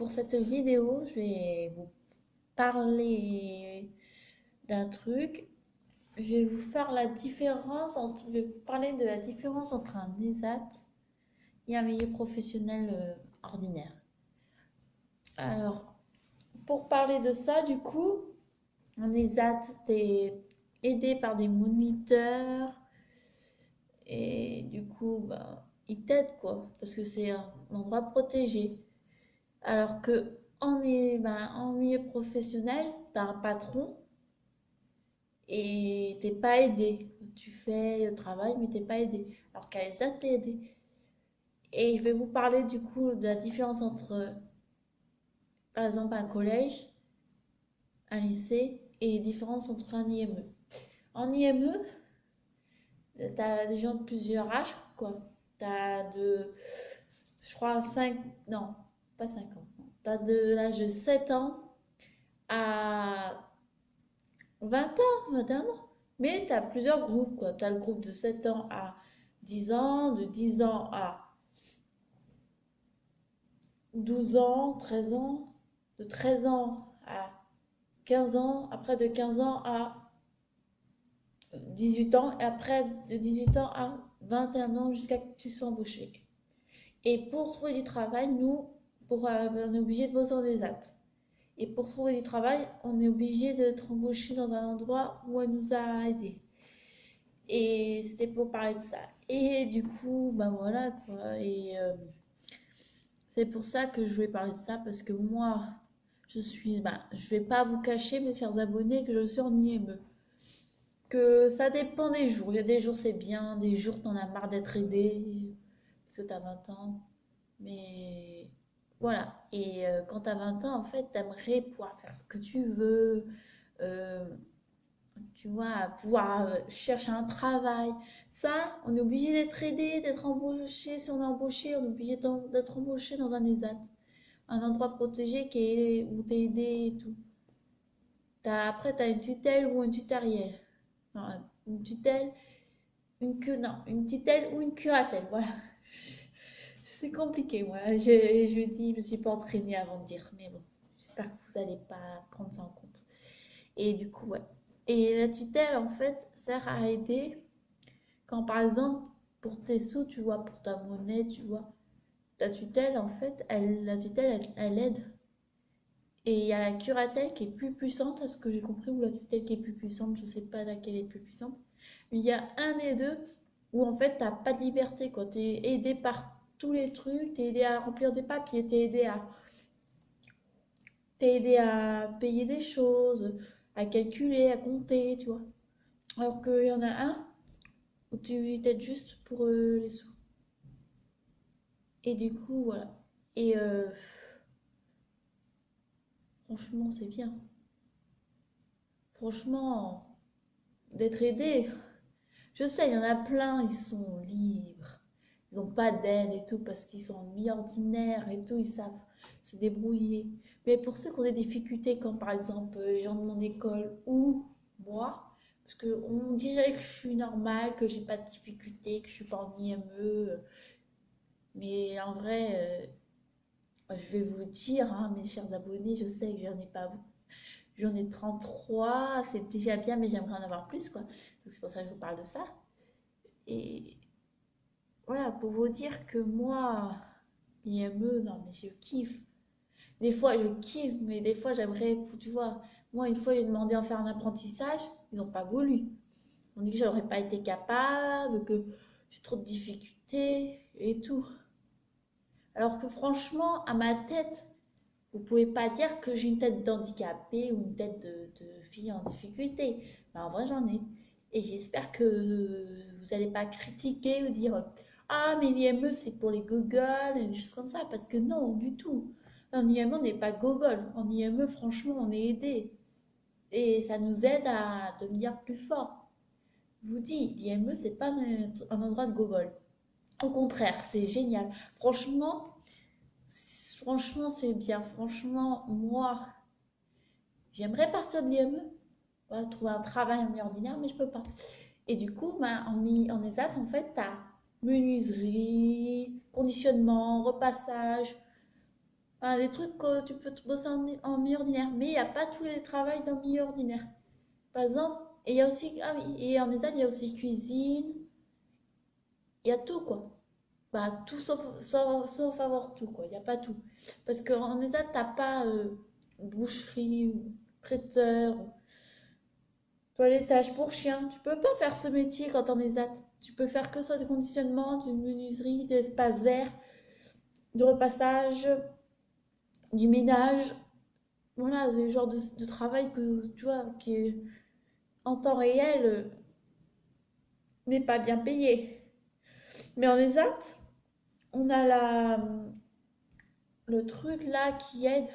pour cette vidéo, je vais vous parler d'un truc. Je vais vous faire la différence entre, je vais vous parler de la différence entre un ESAT et un milieu professionnel ordinaire. Alors, pour parler de ça, du coup, en ESAT, tu es aidé par des moniteurs et du coup, ils t'aident quoi, parce que c'est un endroit protégé. Alors que en milieu professionnel, tu as un patron et t'es pas aidé. Tu fais le travail, mais t'es pas aidé. Alors qu'à l'ESAT, t'es aidé. Et je vais vous parler du coup de la différence entre, par exemple, un collège, un lycée et la différence entre un IME. En IME, tu as des gens de plusieurs âges, quoi. Tu as de, je crois, 5 non, pas 5 ans. Tu as de l'âge de 7 ans à 20 ans, 21 ans. Mais tu as plusieurs groupes, quoi. Tu as le groupe de 7 ans à 10 ans, de 10 ans à 12 ans, 13 ans, de 13 ans à 15 ans, après de 15 ans à 18 ans, et après de 18 ans à 21 ans jusqu'à ce que tu sois embauché. Et pour trouver du travail, on est obligé de bosser en ESAT. Et pour trouver du travail, on est obligé d'être embauché dans un endroit où elle nous a aidés. Et c'était pour parler de ça. Et du coup, voilà quoi. Et c'est pour ça que je voulais parler de ça, parce que moi, je vais pas vous cacher, mes chers abonnés, que je suis en IME. Que ça dépend des jours. Il y a des jours c'est bien, des jours t'en as marre d'être aidé, parce que t'as 20 ans. Mais voilà. Et quand t'as 20 ans, en fait, t'aimerais pouvoir faire ce que tu veux. euh, Tu vois, pouvoir chercher un travail. Ça, on est obligé d'être aidé, d'être embauché. Si on est embauché, on est obligé d'être embauché dans un ESAT, un endroit protégé où t'es aidé et tout. Après, tu as une tutelle ou une tutarielle. Non, une tutelle, une tutelle ou une curatelle. Voilà. C'est compliqué, moi. Je me suis pas entraînée avant de dire, mais bon, j'espère que vous allez pas prendre ça en compte. Et du coup, ouais. Et la tutelle, en fait, sert à aider quand, par exemple, pour tes sous, tu vois, pour ta monnaie, tu vois, ta tutelle, en fait, la tutelle, elle aide. Et il y a la curatelle qui est plus puissante, à ce que j'ai compris, ou la tutelle qui est plus puissante, je sais pas laquelle est plus puissante. Mais il y a un des deux où en fait t'as pas de liberté, quoi. T'es aidé par tous les trucs, t'es aidé à remplir des papiers, t'es aidé à payer des choses, à calculer, à compter, tu vois. Alors qu'il y en a un où tu t'aides juste pour les sous. Et du coup, voilà. Et franchement, c'est bien. Franchement, d'être aidé. Je sais, il y en a plein, ils sont libres. Ils n'ont pas d'aide et tout parce qu'ils sont mi-ordinaires et tout, ils savent se débrouiller. Mais pour ceux qui ont des difficultés, comme par exemple les gens de mon école ou moi, parce qu'on dirait que je suis normale, que j'ai pas de difficultés, que je suis pas en IME, mais en vrai, je vais vous dire, hein, mes chers abonnés, je sais que j'en ai pas beaucoup. J'en ai 33, c'est déjà bien, mais j'aimerais en avoir plus, quoi. Donc c'est pour ça que je vous parle de ça. Et voilà, pour vous dire que moi, IME, non, mais je kiffe. Des fois, je kiffe, mais des fois, j'aimerais, tu vois, moi, une fois, j'ai demandé à faire un apprentissage, ils n'ont pas voulu. On dit que j'aurais pas été capable, que j'ai trop de difficultés et tout. Alors que franchement, à ma tête, vous pouvez pas dire que j'ai une tête d'handicapé ou une tête de fille en difficulté. Mais en vrai, j'en ai. Et j'espère que vous n'allez pas critiquer ou dire ah, mais l'IME, c'est pour les gogoles et des choses comme ça. Parce que non, du tout. En IME, on n'est pas gogol. En IME, franchement, on est aidé. Et ça nous aide à devenir plus fort. Je vous dis, l'IME, c'est pas un endroit de gogol. Au contraire, c'est génial. Franchement, c'est bien. Franchement, moi, j'aimerais partir de l'IME, voilà, trouver un travail en milieu ordinaire, mais je peux pas. Et du coup, en ESAT, en fait, tu as menuiserie, conditionnement, repassage, Enfin, des trucs que tu peux te bosser en milieu ordinaire. Mais il n'y a pas tous les travails dans le milieu ordinaire. Par exemple, et il y a aussi, ah oui, et en ESAT, il y a aussi cuisine, il y a tout quoi. Bah, tout sauf avoir tout quoi, il n'y a pas tout. Parce qu'en ESAT, t'as pas boucherie, ou traiteur, toilettage pour chien. Tu peux pas faire ce métier quand t'es en ESAT. Tu peux faire que soit du conditionnement, d'une menuiserie, des espaces verts, du repassage, du ménage. Voilà, c'est le genre de travail que tu vois, qui est en temps réel n'est pas bien payé. Mais en ESAT, on a le truc là qui aide.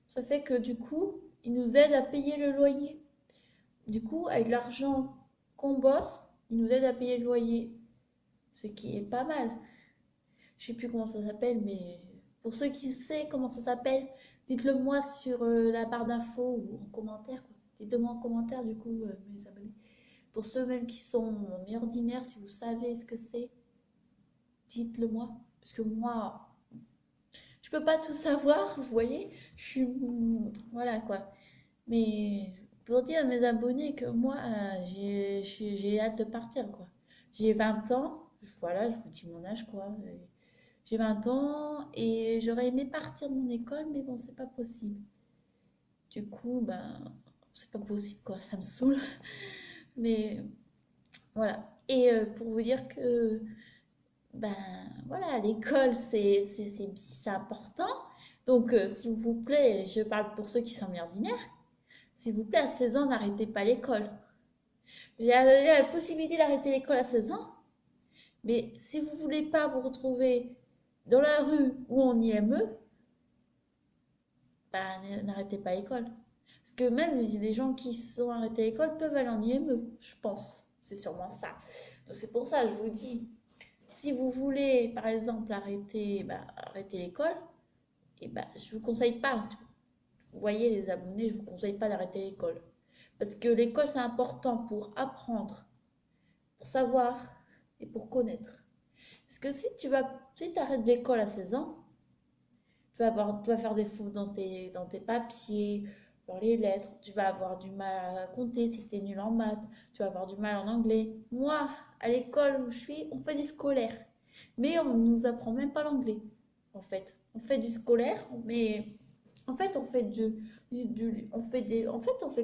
Ça fait que du coup, il nous aide à payer le loyer. Du coup, avec l'argent qu'on bosse, il nous aide à payer le loyer. Ce qui est pas mal. Je sais plus comment ça s'appelle, mais pour ceux qui savent comment ça s'appelle, dites-le moi sur la barre d'infos ou en commentaire, quoi. Dites-le moi en commentaire, du coup, mes abonnés. Pour ceux même qui sont en milieu ordinaire, si vous savez ce que c'est, dites-le moi. Parce que moi, je peux pas tout savoir, vous voyez. Je suis. Voilà quoi. Mais pour dire à mes abonnés que moi, j'ai hâte de partir quoi. J'ai 20 ans, voilà, je vous dis mon âge quoi. J'ai 20 ans et j'aurais aimé partir de mon école, mais bon, c'est pas possible. Du coup, ben, c'est pas possible quoi, ça me saoule. Mais voilà. Et pour vous dire que, ben voilà, l'école c'est important. Donc, s'il vous plaît, je parle pour ceux qui sont mis ordinaires. S'il vous plaît, à 16 ans, n'arrêtez pas l'école. Il y a la possibilité d'arrêter l'école à 16 ans, mais si vous ne voulez pas vous retrouver dans la rue ou en IME, bah, n'arrêtez pas l'école. Parce que même les gens qui sont arrêtés à l'école peuvent aller en IME, je pense. C'est sûrement ça. Donc c'est pour ça, je vous dis, si vous voulez, par exemple, arrêter l'école, et bah, je ne vous conseille pas. Vous voyez les abonnés, je ne vous conseille pas d'arrêter l'école. Parce que l'école, c'est important pour apprendre, pour savoir et pour connaître. Parce que si tu arrêtes l'école à 16 ans, tu vas faire des fautes dans tes papiers, dans les lettres, tu vas avoir du mal à compter si tu es nul en maths, tu vas avoir du mal en anglais. Moi, à l'école où je suis, on fait du scolaire. Mais on ne nous apprend même pas l'anglais, en fait. On fait du scolaire, mais en fait, on fait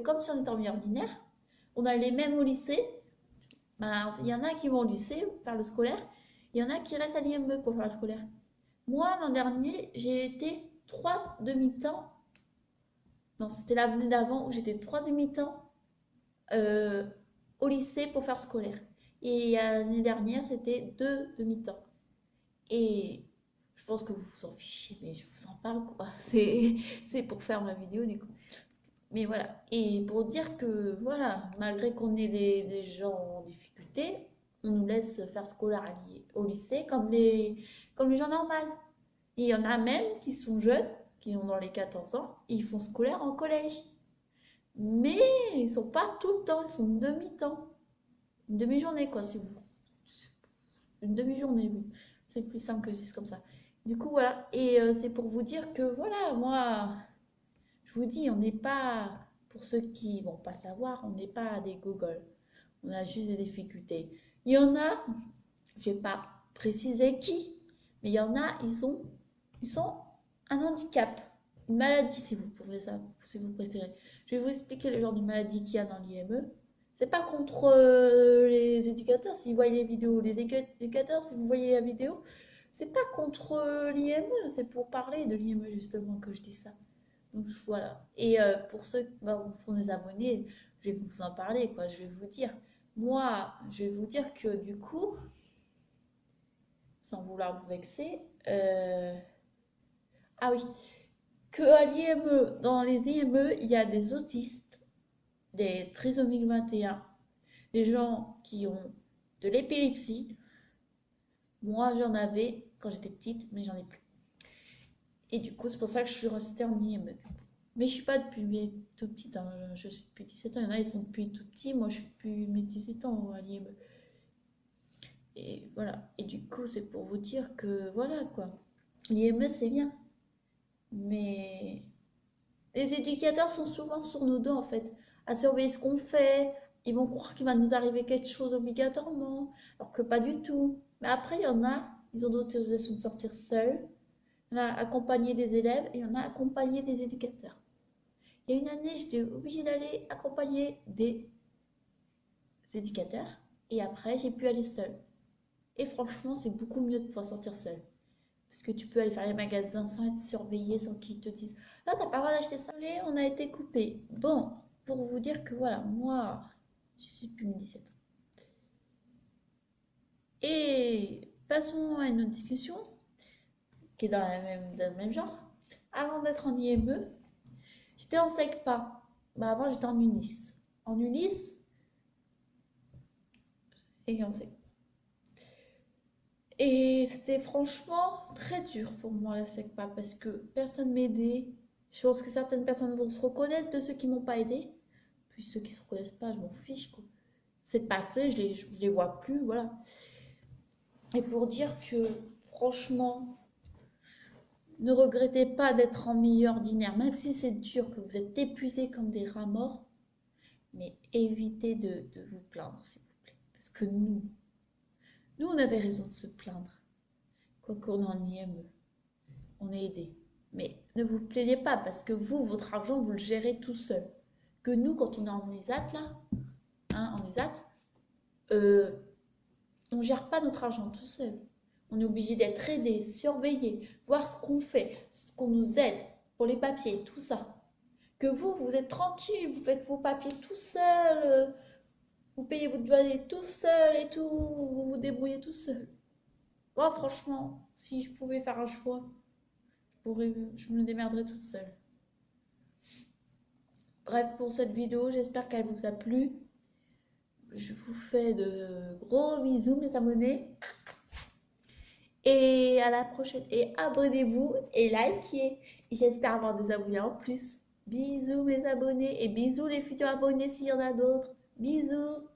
comme si on était en milieu ordinaire. On a les mêmes au lycée. Ben, il y en a qui vont au lycée faire le scolaire. Il y en a qui restent à l'IME pour faire le scolaire. Moi, l'an dernier, j'ai été 3 demi-temps. Non, c'était l'année d'avant où j'étais 3 demi-temps euh, au lycée pour faire scolaire. Et l'année dernière, c'était 2 demi-temps. Et je pense que vous vous en fichez, mais je vous en parle quoi. C'est pour faire ma vidéo du coup. Mais voilà. Et pour dire que voilà, malgré qu'on ait des gens en difficulté, on nous laisse faire scolaire au lycée comme les gens normaux. Et il y en a même qui sont jeunes, qui ont dans les 14 ans, et ils font scolaire en collège. Mais ils sont pas tout le temps, ils sont demi-temps. Une demi-journée, quoi, si vous. Une demi-journée, oui. C'est plus simple que je dise comme ça. Du coup, voilà. Et c'est pour vous dire que, voilà, moi, je vous dis, on n'est pas, pour ceux qui vont pas savoir, on n'est pas des Google. On a juste des difficultés. Il y en a, je vais pas préciser qui, mais il y en a, ils sont un handicap, une maladie si vous pouvez ça, si vous préférez. Je vais vous expliquer le genre de maladie qu'il y a dans l'IME. C'est pas contre les éducateurs, si vous voyez les vidéos, les éducateurs, si vous voyez la vidéo, c'est pas contre l'IME, c'est pour parler de l'IME justement que je dis ça. Donc voilà. Et pour ceux, bah, pour mes abonnés, je vais vous en parler, quoi. Je vais vous dire. Moi, je vais vous dire que du coup, sans vouloir vous vexer, ah oui, que à l'IME, dans les IME, il y a des autistes, des trisomiques 21, des gens qui ont de l'épilepsie. Moi, j'en avais quand j'étais petite, mais j'en ai plus. Et du coup, c'est pour ça que je suis restée en IME. Mais je suis pas depuis tout petite, hein. Je suis depuis 17 ans. Il y en a, ils sont depuis tout petit. Moi, je suis depuis mes 17 ans à l'IME. Et voilà. Et du coup, c'est pour vous dire que voilà quoi. L'IME, c'est bien. Mais les éducateurs sont souvent sur nos dos, en fait, à surveiller ce qu'on fait. Ils vont croire qu'il va nous arriver quelque chose obligatoirement, alors que pas du tout. Mais après, il y en a, ils ont l'autorisation de sortir seuls. Il y en a accompagné des élèves et il y en a accompagné des éducateurs. Il y a une année, j'étais obligée d'aller accompagner des éducateurs et après, j'ai pu aller seule. Et franchement, c'est beaucoup mieux de pouvoir sortir seule. Parce que tu peux aller faire les magasins sans être surveillé, sans qu'ils te disent là, t'as pas le droit d'acheter ça. On a été coupé. Bon, pour vous dire que voilà, moi, je suis plus mes 17 ans. Et passons à une autre discussion qui est dans le même genre. Avant d'être en IME, j'étais en SECPA. Bah, avant, j'étais en UNIS. En UNIS et en SECPA. Et c'était franchement très dur pour moi la SECPA parce que personne m'aidait. Je pense que certaines personnes vont se reconnaître de ceux qui m'ont pas aidé. Puis ceux qui se reconnaissent pas, je m'en fiche quoi. C'est passé, je les vois plus, voilà. Et pour dire que franchement, ne regrettez pas d'être en milieu ordinaire, même si c'est dur, que vous êtes épuisés comme des rats morts, mais évitez de vous plaindre, s'il vous plaît. Parce que nous, on a des raisons de se plaindre. Quoi qu'on en IME, on est aidé. Mais ne vous plaignez pas parce que vous, votre argent, vous le gérez tout seul. Que nous, quand on est en ESAT, là, en ESAT, on ne gère pas notre argent tout seul. On est obligé d'être aidé, surveillé, voir ce qu'on fait, ce qu'on nous aide pour les papiers, tout ça. Que vous êtes tranquille, vous faites vos papiers tout seul, vous payez votre loyer tout seul et tout, vous vous débrouillez tout seul. Moi, franchement, si je pouvais faire un choix, je me démerderais toute seule. Bref, pour cette vidéo, j'espère qu'elle vous a plu. Je vous fais de gros bisous, mes abonnés. Et à la prochaine. Et abonnez-vous et likez. Et j'espère avoir des abonnés en plus. Bisous, mes abonnés. Et bisous, les futurs abonnés s'il y en a d'autres. Bisous.